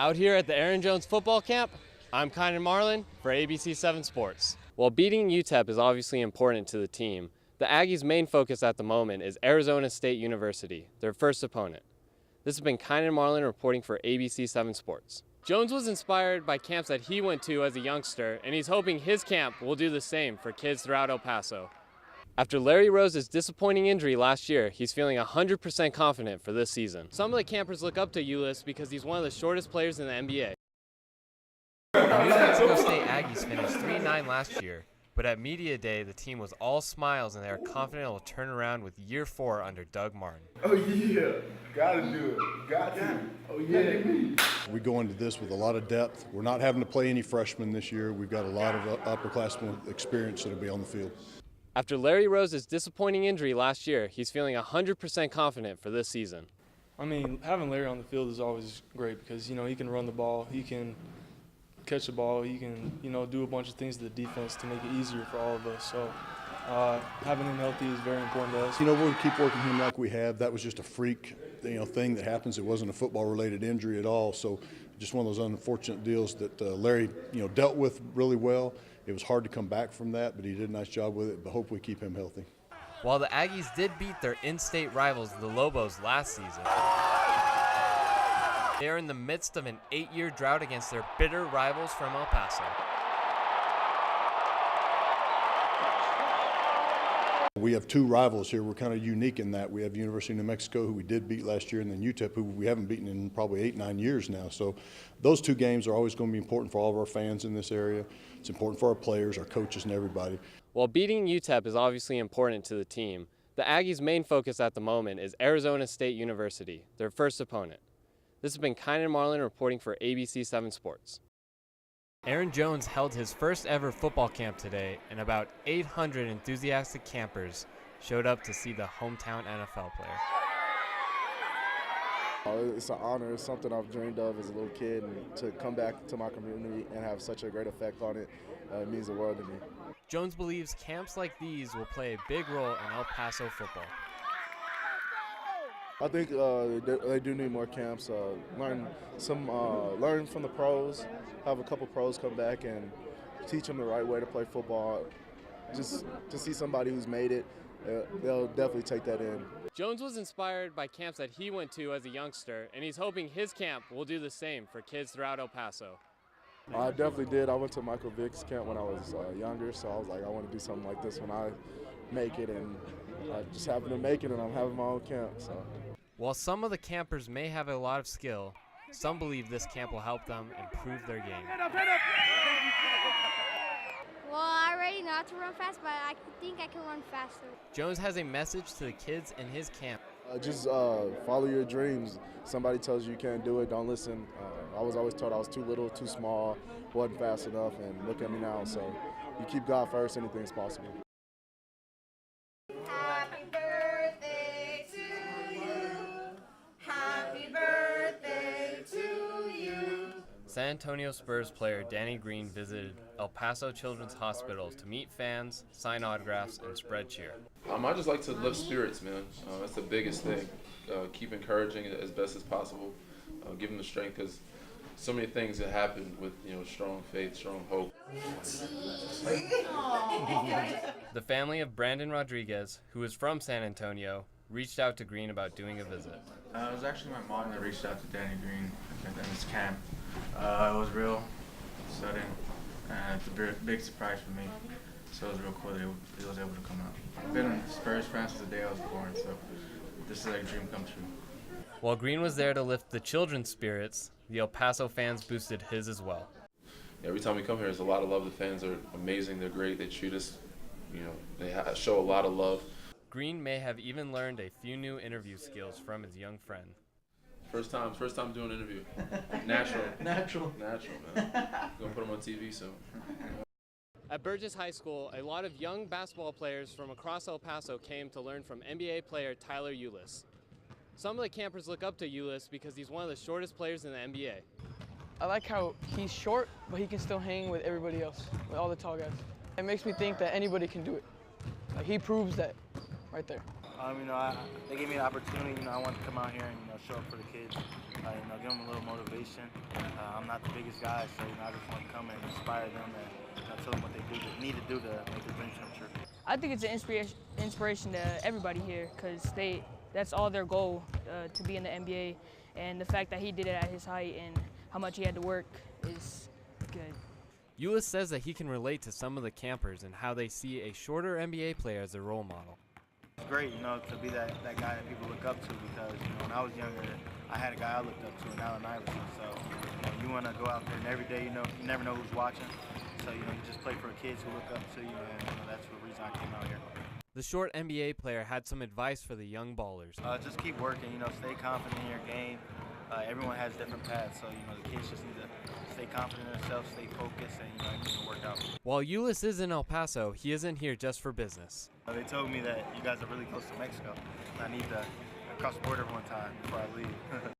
Out here at the Aaron Jones football camp, I'm Kynan Marlin for ABC 7 Sports. While beating UTEP is obviously important to the team, the Aggies' main focus at the moment is Arizona State University, their first opponent. This has been Kynan Marlin reporting for ABC 7 Sports. Jones was inspired by camps that he went to as a youngster, and he's hoping his camp will do the same for kids throughout El Paso. After Larry Rose's disappointing injury last year, he's feeling 100% confident for this season. Some of the campers look up to Ulis because he's one of the shortest players in the NBA. The New Mexico State Aggies finished 3-9 last year, but at Media Day, the team was all smiles and they are confident it will turn around with year 4 under Doug Martin. Oh yeah, gotta do it, got to. Oh yeah. We go into this with a lot of depth. We're not having to play any freshmen this year. We've got a lot of upperclassmen experience that'll be on the field. After Larry Rose's disappointing injury last year, he's feeling 100% confident for this season. I mean, having Larry on the field is always great because, you know, he can run the ball, he can catch the ball, he can, you know, do a bunch of things to the defense to make it easier for all of us. So having him healthy is very important to us. You know, we'll keep working him like we have. That was just a freak, thing that happens. It wasn't a football-related injury at all. So just one of those unfortunate deals that Larry, dealt with really well. It was hard to come back from that, but he did a nice job with it, but hopefully keep him healthy. While the Aggies did beat their in-state rivals, the Lobos, last season, they are in the midst of an 8-year drought against their bitter rivals from El Paso. We have two rivals here. We're kind of unique in that. We have University of New Mexico, who we did beat last year, and then UTEP, who we haven't beaten in probably 8-9 years now. So those two games are always going to be important for all of our fans in this area. It's important for our players, our coaches, and everybody. While beating UTEP is obviously important to the team, the Aggies' main focus at the moment is Arizona State University, their first opponent. This has been Kynan Marlin reporting for ABC 7 Sports. Aaron Jones held his first ever football camp today, and about 800 enthusiastic campers showed up to see the hometown NFL player. It's an honor. It's something I've dreamed of as a little kid, and to come back to my community and have such a great effect on it, it means the world to me. Jones believes camps like these will play a big role in El Paso football. I think they do need more camps. Learn from the pros. Have a couple pros come back and teach them the right way to play football. Just to see somebody who's made it, they'll definitely take that in. Jones was inspired by camps that he went to as a youngster, and he's hoping his camp will do the same for kids throughout El Paso. I definitely did. I went to Michael Vick's camp when I was younger, so I was like, I want to do something like this when I make it, and I just happened to make it, and I'm having my own camp. So. While some of the campers may have a lot of skill, some believe this camp will help them improve their game. Well, I already know how to run fast, but I think I can run faster. Jones has a message to the kids in his camp. Just follow your dreams. Somebody tells you can't do it, don't listen. I was always told I was too little, too small, wasn't fast enough, and look at me now. So you keep God first, anything's possible. Happy birthday to you. Happy birthday to you. San Antonio Spurs player Danny Green visited El Paso Children's Hospital to meet fans, sign autographs, and spread cheer. I just like to lift spirits, man. That's the biggest thing. Keep encouraging it as best as possible. Give them the strength, because so many things that happen with strong faith, strong hope. The family of Brandon Rodriguez, who is from San Antonio, reached out to Green about doing a visit. It was actually my mom that reached out to Danny Green at his camp. It was real sudden, and it's a big surprise for me. So it was real cool that he was able to come out. I've been a Spurs fan since the day I was born, so this is like a dream come true. While Green was there to lift the children's spirits, the El Paso fans boosted his as well. Every time we come here, there's a lot of love. The fans are amazing. They're great. They treat us, they show a lot of love. Green may have even learned a few new interview skills from his young friend. First time doing an interview. Natural, man. Gonna put him on TV soon. At Burgess High School, a lot of young basketball players from across El Paso came to learn from NBA player Tyler Ulis. Some of the campers look up to Ulis because he's one of the shortest players in the NBA. I like how he's short, but he can still hang with everybody else, with all the tall guys. It makes me think that anybody can do it. Like, he proves that right there. They gave me an opportunity. I wanted to come out here and show up for the kids. Give them a little motivation. I'm not the biggest guy, so I just want to come and inspire them and tell them what they need to do to make their dreams come true. I think it's an inspiration to everybody here because that's all their goal, to be in the NBA. And the fact that he did it at his height and how much he had to work is good. Ulis says that he can relate to some of the campers and how they see a shorter NBA player as a role model. It's great, to be that guy that people look up to because, when I was younger, I had a guy I looked up to, and Allen Iverson. So, you want to go out there and every day, you never know who's watching. So, you just play for kids who look up to you, and that's the reason I came out here. The short NBA player had some advice for the young ballers. Just keep working, stay confident in your game. Everyone has different paths, so, the kids just need to stay confident in themselves, stay focused, and, everything will work out. While Ulis is in El Paso, he isn't here just for business. They told me that you guys are really close to Mexico. I need to cross the border one time before I leave.